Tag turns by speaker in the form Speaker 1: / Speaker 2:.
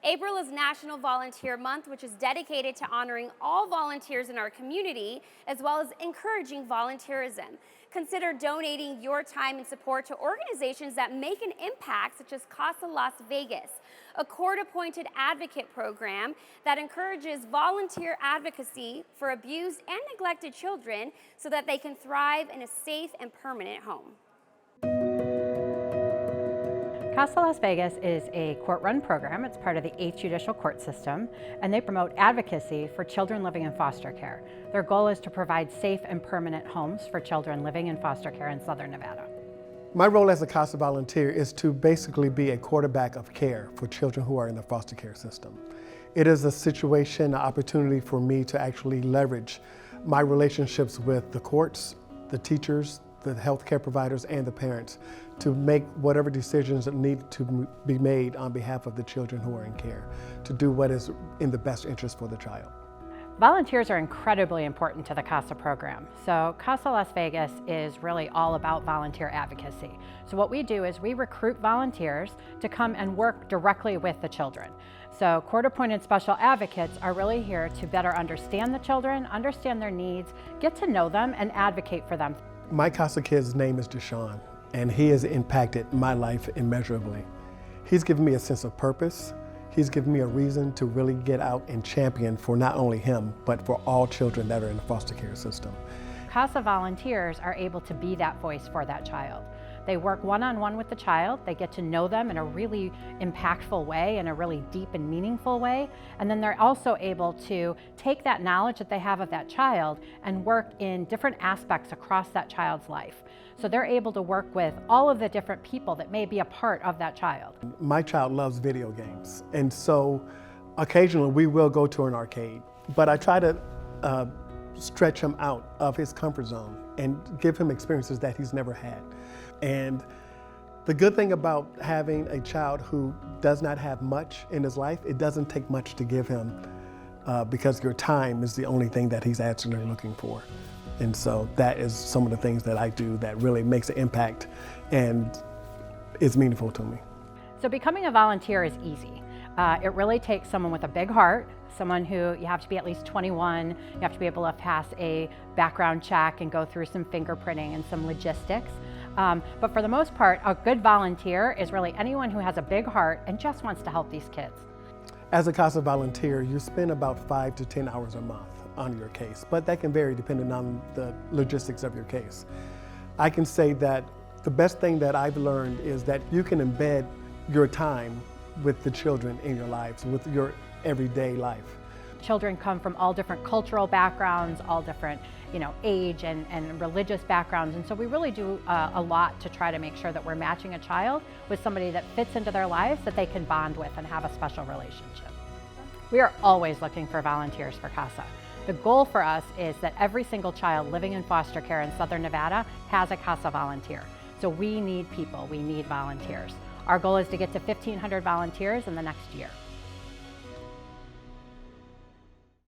Speaker 1: April is National Volunteer Month, which is dedicated to honoring all volunteers in our community, as well as encouraging volunteerism. Consider donating your time and support to organizations that make an impact, such as CASA Las Vegas, a court-appointed advocate program that encourages volunteer advocacy for abused and neglected children so that they can thrive in a safe and permanent home.
Speaker 2: CASA Las Vegas is a court-run program. It's part of the 8th Judicial Court System, and they promote advocacy for children living in foster care. Their goal is to provide safe and permanent homes for children living in foster care in Southern Nevada.
Speaker 3: My role as a CASA volunteer is to basically be a quarterback of care for children who are in the foster care system. It is a situation, an opportunity for me to actually leverage my relationships with the courts, the teachers, the healthcare providers, and the parents to make whatever decisions that need to be made on behalf of the children who are in care, to do what is in the best interest for the child.
Speaker 2: Volunteers are incredibly important to the CASA program. So CASA Las Vegas is really all about volunteer advocacy. So what we do is we recruit volunteers to come and work directly with the children. So court-appointed special advocates are really here to better understand the children, understand their needs, get to know them, and advocate for them.
Speaker 3: My CASA kid's name is Deshaun, and he has impacted my life immeasurably. He's given me a sense of purpose. He's given me a reason to really get out and champion for not only him, but for all children that are in the foster care system.
Speaker 2: CASA volunteers are able to be that voice for that child. They work one-on-one with the child, they get to know them in a really impactful way, in a really deep and meaningful way, and then they're also able to take that knowledge that they have of that child and work in different aspects across that child's life. So they're able to work with all of the different people that may be a part of that child.
Speaker 3: My child loves video games, and so occasionally we will go to an arcade, but I try to stretch him out of his comfort zone and give him experiences that he's never had. And the good thing about having a child who does not have much in his life, it doesn't take much to give him because your time is the only thing that he's actually looking for. And so that is some of the things that I do that really makes an impact and is meaningful to me.
Speaker 2: So becoming a volunteer is easy. It really takes someone with a big heart, someone who you have to be at least 21, you have to be able to pass a background check and go through some fingerprinting and some logistics. But for the most part, a good volunteer is really anyone who has a big heart and just wants to help these kids.
Speaker 3: As a CASA volunteer, you spend about 5 to 10 hours a month on your case, but that can vary depending on the logistics of your case. I can say that the best thing that I've learned is that you can embed your time with the children in your lives, with your everyday life.
Speaker 2: Children come from all different cultural backgrounds, all different age and religious backgrounds, and so we really do a lot to try to make sure that we're matching a child with somebody that fits into their lives that they can bond with and have a special relationship. We are always looking for volunteers for CASA. The goal for us is that every single child living in foster care in Southern Nevada has a CASA volunteer. So we need people, we need volunteers. Our goal is to get to 1,500 volunteers in the next year.